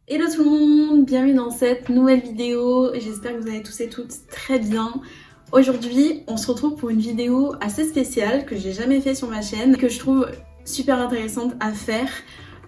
Hello tout le monde, bienvenue dans cette nouvelle vidéo, j'espère que vous allez tous et toutes très bien. Aujourd'hui, on se retrouve pour une vidéo assez spéciale que j'ai jamais fait sur ma chaîne, que je trouve super intéressante à faire.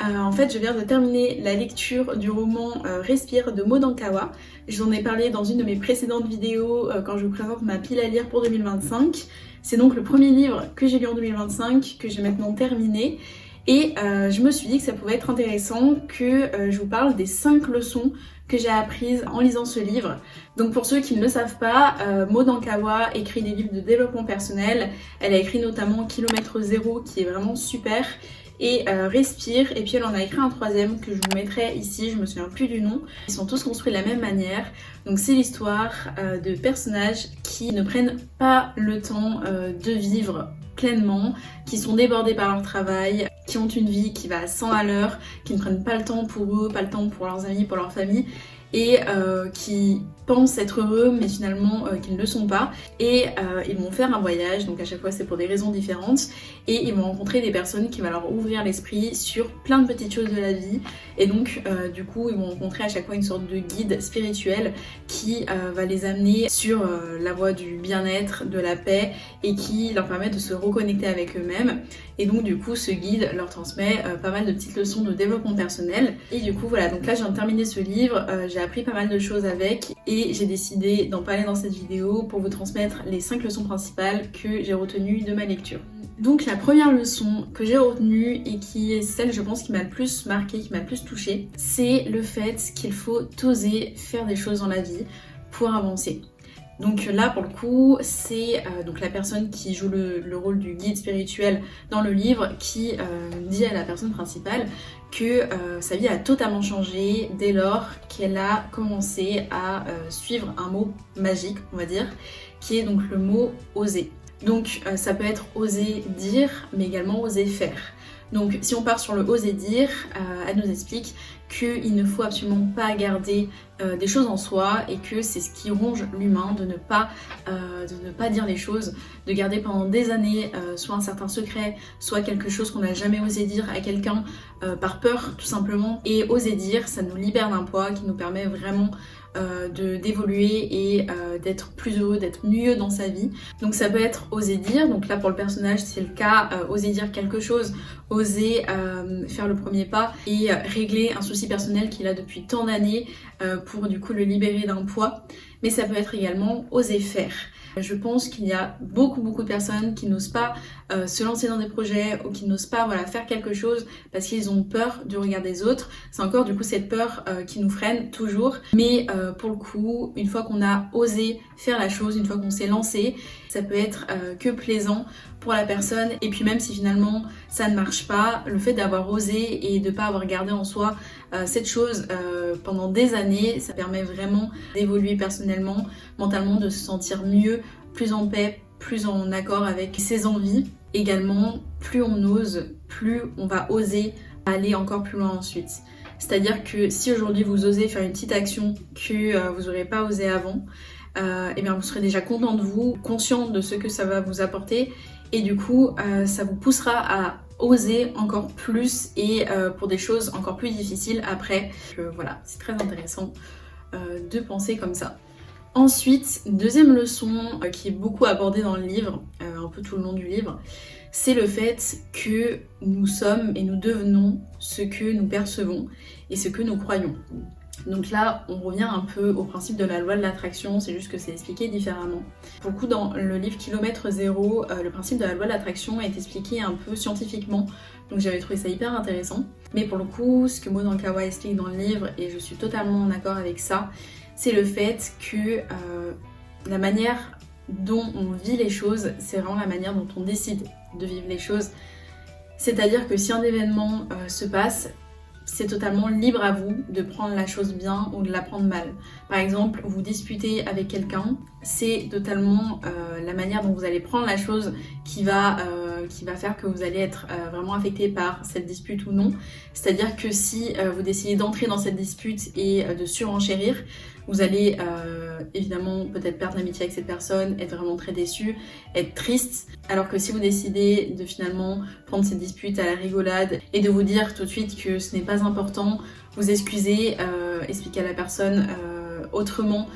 En fait, je viens de terminer la lecture du roman Respire de Maud Ankawa. Je vous en ai parlé dans une de mes précédentes vidéos quand je vous présente ma pile à lire pour 2025. C'est donc le premier livre que j'ai lu en 2025, que j'ai maintenant terminé. Et je me suis dit que ça pouvait être intéressant que je vous parle des 5 leçons que j'ai apprises en lisant ce livre. Donc pour ceux qui ne le savent pas, Maud Ankawa écrit des livres de développement personnel. Elle a écrit notamment Kilomètre Zéro qui est vraiment super et Respire, et puis elle en a écrit un troisième que je vous mettrai ici, je me souviens plus du nom. Ils sont tous construits de la même manière. Donc c'est l'histoire de personnages qui ne prennent pas le temps de vivre pleinement, qui sont débordés par leur travail, qui ont une vie qui va à 100 à l'heure, qui ne prennent pas le temps pour eux, pas le temps pour leurs amis, pour leur famille, et qui pensent être heureux mais finalement qui ne le sont pas. Et ils vont faire un voyage, donc à chaque fois c'est pour des raisons différentes, et ils vont rencontrer des personnes qui vont leur ouvrir l'esprit sur plein de petites choses de la vie. Et donc du coup ils vont rencontrer à chaque fois une sorte de guide spirituel qui va les amener sur la voie du bien-être, de la paix, et qui leur permet de se reconnecter avec eux-mêmes. Et donc du coup ce guide leur transmet pas mal de petites leçons de développement personnel. Et du coup voilà, donc là je viens de terminer ce livre, j'ai appris pas mal de choses avec, et j'ai décidé d'en parler dans cette vidéo pour vous transmettre les 5 leçons principales que j'ai retenues de ma lecture. Donc la première leçon que j'ai retenue, et qui est celle je pense qui m'a le plus marquée, qui m'a le plus touchée, c'est le fait qu'il faut oser faire des choses dans la vie pour avancer. Donc là pour le coup c'est donc la personne qui joue le rôle du guide spirituel dans le livre qui dit à la personne principale que sa vie a totalement changé dès lors qu'elle a commencé à suivre un mot magique, on va dire, qui est donc le mot oser. Donc ça peut être oser dire mais également oser faire. Donc si on part sur le oser dire, elle nous explique qu'il ne faut absolument pas garder des choses en soi, et que c'est ce qui ronge l'humain de ne pas dire les choses, de garder pendant des années soit un certain secret, soit quelque chose qu'on n'a jamais osé dire à quelqu'un par peur tout simplement. Et oser dire, ça nous libère d'un poids qui nous permet vraiment d'évoluer et d'être plus heureux, d'être mieux dans sa vie. Donc ça peut être oser dire, donc là pour le personnage c'est le cas, oser dire quelque chose, oser faire le premier pas et régler un souci personnel qu'il a depuis tant d'années pour du coup le libérer d'un poids. Mais ça peut être également oser faire. Je pense qu'il y a beaucoup de personnes qui n'osent pas se lancer dans des projets, ou qui n'osent pas faire quelque chose parce qu'ils ont peur du regard des autres. C'est encore du coup cette peur qui nous freine toujours. Mais pour le coup, une fois qu'on a osé faire la chose, une fois qu'on s'est lancé, ça peut être que plaisant pour la personne. Et puis même si finalement ça ne marche pas, le fait d'avoir osé et de pas avoir gardé en soi cette chose pendant des années, ça permet vraiment d'évoluer personnellement, mentalement, de se sentir mieux, plus en paix, plus en accord avec ses envies. Également, plus on ose, plus on va oser aller encore plus loin ensuite. C'est-à-dire que si aujourd'hui vous osez faire une petite action que vous n'aurez pas osé avant, et bien vous serez déjà content de vous, conscient de ce que ça va vous apporter, et du coup ça vous poussera à oser encore plus, et pour des choses encore plus difficiles après. Voilà, c'est très intéressant de penser comme ça. Ensuite, deuxième leçon qui est beaucoup abordée dans le livre, un peu tout le long du livre, c'est le fait que nous sommes et nous devenons ce que nous percevons et ce que nous croyons. Donc là, on revient un peu au principe de la loi de l'attraction, c'est juste que c'est expliqué différemment. Pour le coup, dans le livre Kilomètre Zéro, le principe de la loi de l'attraction est expliqué un peu scientifiquement, donc j'avais trouvé ça hyper intéressant. Mais pour le coup, ce que Maud Ankawa explique dans le livre, et je suis totalement en accord avec ça, c'est le fait que la manière dont on vit les choses, c'est vraiment la manière dont on décide de vivre les choses. C'est-à-dire que si un événement se passe, c'est totalement libre à vous de prendre la chose bien ou de la prendre mal. Par exemple, vous disputez avec quelqu'un, c'est totalement la manière dont vous allez prendre la chose qui va qui va faire que vous allez être vraiment affecté par cette dispute ou non. C'est-à-dire que si vous décidez d'entrer dans cette dispute et de surenchérir, vous allez évidemment peut-être perdre l'amitié avec cette personne, être vraiment très déçu, être triste. Alors que si vous décidez de finalement prendre cette dispute à la rigolade et de vous dire tout de suite que ce n'est pas important, vous excuser, expliquer à la personne autrement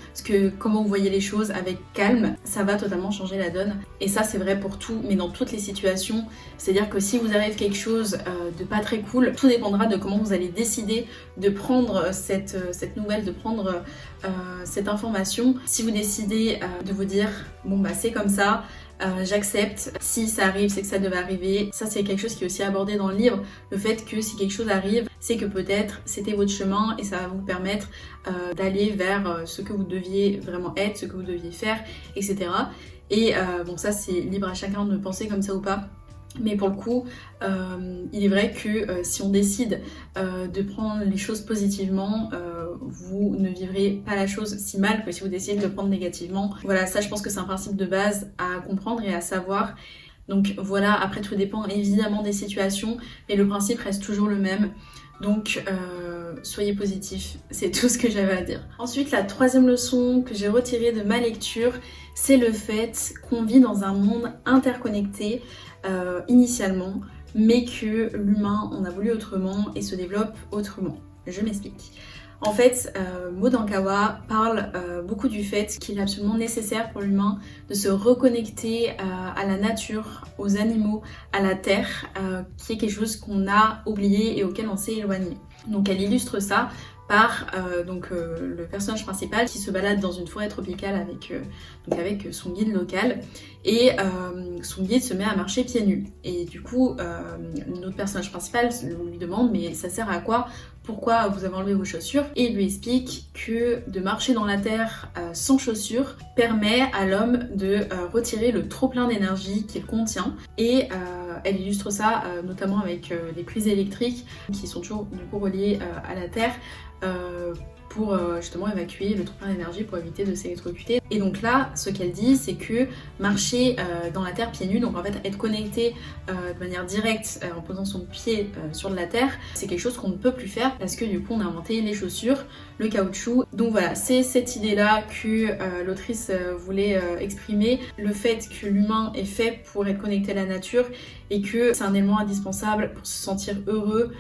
comment vous voyez les choses avec calme, ça va totalement changer la donne. Et ça c'est vrai pour tout, mais dans toutes les situations. C'est-à-dire que si vous arrive quelque chose de pas très cool, tout dépendra de comment vous allez décider de prendre cette nouvelle, de prendre cette information. Si vous décidez de vous dire bon bah c'est comme ça, j'accepte, si ça arrive c'est que ça devait arriver. Ça c'est quelque chose qui est aussi abordé dans le livre, le fait que si quelque chose arrive, c'est que peut-être c'était votre chemin et ça va vous permettre d'aller vers ce que vous deviez vraiment être, ce que vous deviez faire, etc. Et bon ça c'est libre à chacun de penser comme ça ou pas. Mais pour le coup, il est vrai que si on décide de prendre les choses positivement, vous ne vivrez pas la chose si mal que si vous décidez de le prendre négativement. Voilà, ça je pense que c'est un principe de base à comprendre et à savoir. Donc voilà, après tout dépend évidemment des situations, mais le principe reste toujours le même. Donc soyez positifs, c'est tout ce que j'avais à dire. Ensuite, la troisième leçon que j'ai retirée de ma lecture, c'est le fait qu'on vit dans un monde interconnecté initialement, mais que l'humain en a voulu autrement et se développe autrement. Je m'explique. En fait, Maud Ankawa parle beaucoup du fait qu'il est absolument nécessaire pour l'humain de se reconnecter à la nature, aux animaux, à la terre, qui est quelque chose qu'on a oublié et auquel on s'est éloigné. Donc elle illustre ça par le personnage principal qui se balade dans une forêt tropicale avec son guide local, et son guide se met à marcher pieds nus. Et du coup, notre personnage principal lui demande mais ça sert à quoi ? Pourquoi vous avez enlevé vos chaussures ? Et il lui explique que de marcher dans la terre sans chaussures permet à l'homme de retirer le trop-plein d'énergie qu'il contient. Et elle illustre ça notamment avec les prises électriques qui sont toujours du coup reliées à la terre pour justement évacuer le trop-plein d'énergie pour éviter de s'électrocuter. Et donc là, ce qu'elle dit, c'est que marcher dans la terre pieds nus, donc en fait être connecté de manière directe en posant son pied sur de la terre, c'est quelque chose qu'on ne peut plus faire parce que du coup on a inventé les chaussures, le caoutchouc. Donc voilà, c'est cette idée-là que l'autrice voulait exprimer, le fait que l'humain est fait pour être connecté à la nature et que c'est un élément indispensable pour se sentir heureux,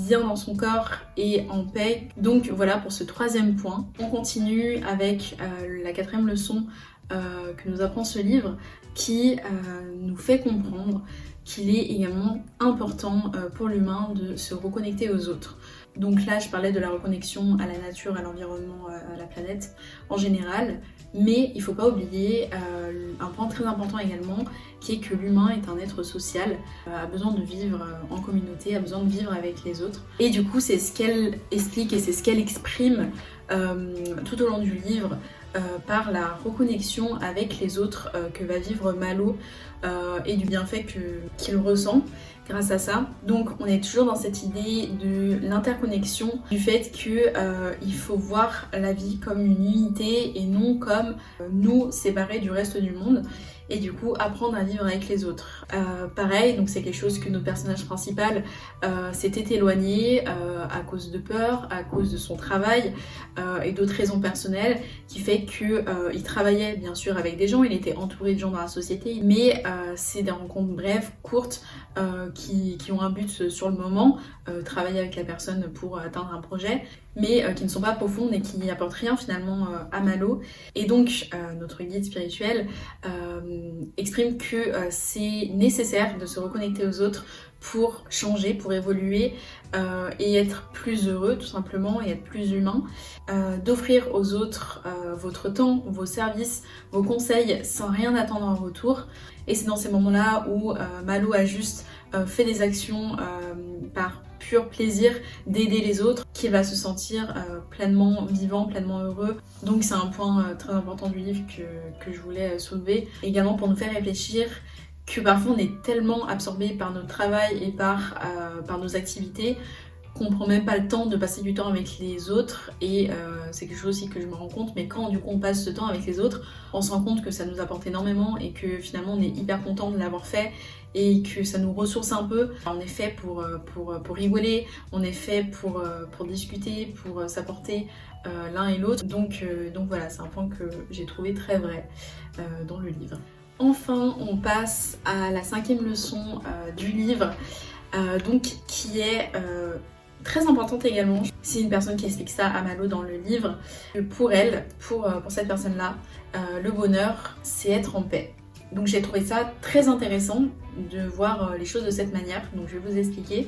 bien dans son corps et en paix. Donc voilà pour ce troisième point. On continue avec la quatrième leçon que nous apprend ce livre, qui nous fait comprendre qu'il est également important pour l'humain de se reconnecter aux autres. Donc là je parlais de la reconnexion à la nature, à l'environnement, à la planète en général, mais il ne faut pas oublier un point très important également, qui est que l'humain est un être social, a besoin de vivre en communauté, a besoin de vivre avec les autres. Et du coup c'est ce qu'elle explique et c'est ce qu'elle exprime tout au long du livre, par la reconnexion avec les autres que va vivre Malo et du bienfait qu'il ressent grâce à ça. Donc on est toujours dans cette idée de l'interconnexion, du fait qu'il faut voir la vie comme une unité et non comme nous séparés du reste du monde, et du coup apprendre à vivre avec les autres. Pareil, donc c'est quelque chose que notre personnage principal s'était éloigné à cause de peur, à cause de son travail et d'autres raisons personnelles, qui fait qu'il travaillait bien sûr avec des gens, il était entouré de gens dans la société, mais c'est des rencontres brèves, courtes, qui ont un but sur le moment, travailler avec la personne pour atteindre un projet, mais qui ne sont pas profondes et qui n'apportent rien finalement à Malo. Et donc notre guide spirituel exprime que c'est nécessaire de se reconnecter aux autres pour changer, pour évoluer et être plus heureux tout simplement et être plus humain, d'offrir aux autres votre temps, vos services, vos conseils sans rien attendre en retour. Et c'est dans ces moments-là où Malo a juste fait des actions par pur plaisir d'aider les autres, qu'il va se sentir pleinement vivant, pleinement heureux. Donc c'est un point très important du livre que je voulais soulever, également pour nous faire réfléchir que parfois on est tellement absorbé par notre travail et par nos activités qu'on prend même pas le temps de passer du temps avec les autres et c'est quelque chose aussi que je me rends compte, mais quand du coup on passe ce temps avec les autres, on se rend compte que ça nous apporte énormément et que finalement on est hyper content de l'avoir fait et que ça nous ressource un peu. On est fait pour rigoler, on est fait pour discuter, pour s'apporter l'un et l'autre. Donc voilà, c'est un point que j'ai trouvé très vrai dans le livre. Enfin, on passe à la 5e leçon du livre, donc qui est très importante également. C'est une personne qui explique ça à Malo dans le livre. Pour elle, pour cette personne-là, le bonheur, c'est être en paix. Donc j'ai trouvé ça très intéressant de voir les choses de cette manière, donc je vais vous expliquer.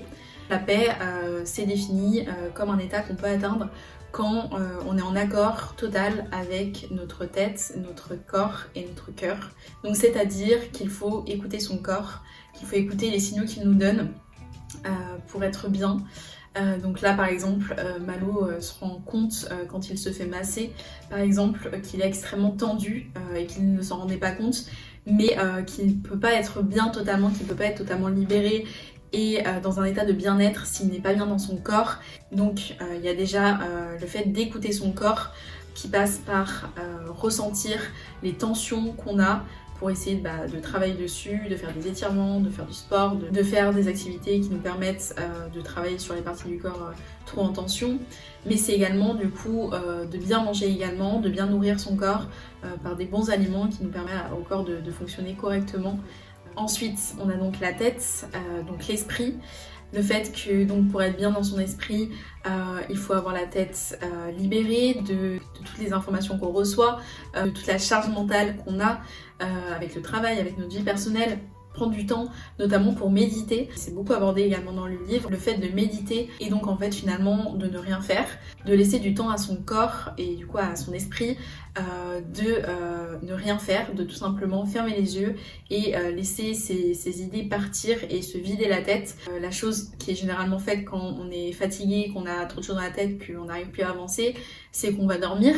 La paix, c'est défini comme un état qu'on peut atteindre quand on est en accord total avec notre tête, notre corps et notre cœur. Donc c'est-à-dire qu'il faut écouter son corps, qu'il faut écouter les signaux qu'il nous donne pour être bien. Donc là par exemple Malo se rend compte quand il se fait masser par exemple qu'il est extrêmement tendu et qu'il ne s'en rendait pas compte, mais qu'il ne peut pas être bien totalement, qu'il ne peut pas être totalement libéré et dans un état de bien-être s'il n'est pas bien dans son corps. Donc il y a déjà le fait d'écouter son corps qui passe par ressentir les tensions qu'on a pour essayer de travailler dessus, de faire des étirements, de faire du sport, de faire des activités qui nous permettent de travailler sur les parties du corps trop en tension. Mais c'est également du coup de bien manger également, de bien nourrir son corps par des bons aliments qui nous permettent au corps de fonctionner correctement. Ensuite, on a donc la tête, donc l'esprit. Le fait que donc pour être bien dans son esprit, il faut avoir la tête libérée de toutes les informations qu'on reçoit, de toute la charge mentale qu'on a avec le travail, avec notre vie personnelle. Prendre du temps, notamment pour méditer. C'est beaucoup abordé également dans le livre, le fait de méditer et donc en fait finalement de ne rien faire, de laisser du temps à son corps et du coup à son esprit, de ne rien faire, de tout simplement fermer les yeux et laisser ses idées partir et se vider la tête. La chose qui est généralement faite quand on est fatigué, qu'on a trop de choses dans la tête, qu'on n'arrive plus à avancer, c'est qu'on va dormir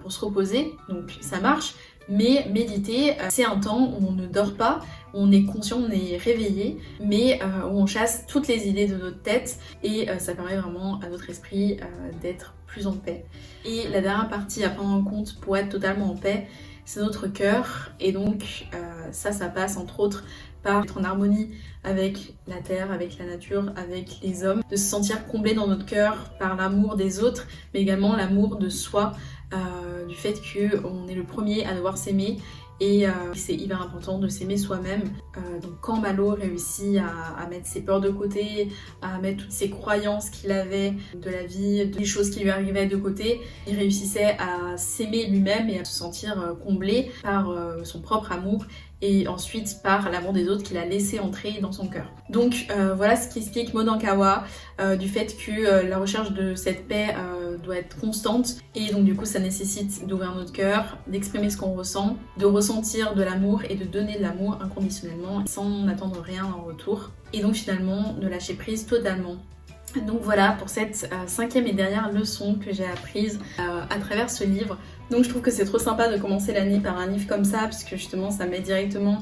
pour se reposer, donc ça marche. Mais méditer, c'est un temps où on ne dort pas, où on est conscient, on est réveillé, mais où on chasse toutes les idées de notre tête et ça permet vraiment à notre esprit d'être plus en paix. Et la dernière partie à prendre en compte pour être totalement en paix, c'est notre cœur. Et donc ça passe entre autres par être en harmonie avec la terre, avec la nature, avec les hommes, de se sentir comblé dans notre cœur par l'amour des autres, mais également l'amour de soi, du fait qu'on est le premier à devoir s'aimer et c'est hyper important de s'aimer soi-même. Donc quand Malo réussit à mettre ses peurs de côté, à mettre toutes ses croyances qu'il avait de la vie, des choses qui lui arrivaient de côté, il réussissait à s'aimer lui-même et à se sentir comblé par son propre amour et ensuite par l'amour des autres qu'il a laissé entrer dans son cœur. Donc voilà ce qui explique Modankawa, du fait que la recherche de cette paix doit être constante et donc du coup ça nécessite d'ouvrir notre cœur, d'exprimer ce qu'on ressent, de ressentir de l'amour et de donner de l'amour inconditionnellement sans attendre rien en retour et donc finalement de lâcher prise totalement. Donc voilà pour cette 5e et dernière leçon que j'ai apprise à travers ce livre. Donc je trouve que c'est trop sympa de commencer l'année par un livre comme ça puisque justement ça met directement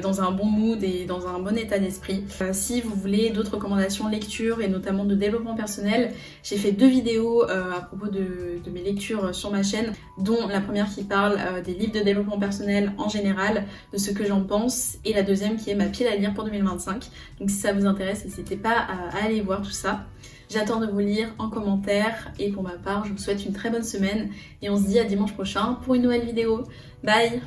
dans un bon mood et dans un bon état d'esprit. Si vous voulez d'autres recommandations lecture et notamment de développement personnel, j'ai fait 2 vidéos à propos de mes lectures sur ma chaîne, dont la première qui parle des livres de développement personnel en général, de ce que j'en pense, et la deuxième qui est ma pile à lire pour 2025. Donc si ça vous intéresse, n'hésitez pas à aller voir tout ça. J'attends de vous lire en commentaire et pour ma part, je vous souhaite une très bonne semaine et on se dit à dimanche prochain pour une nouvelle vidéo. Bye!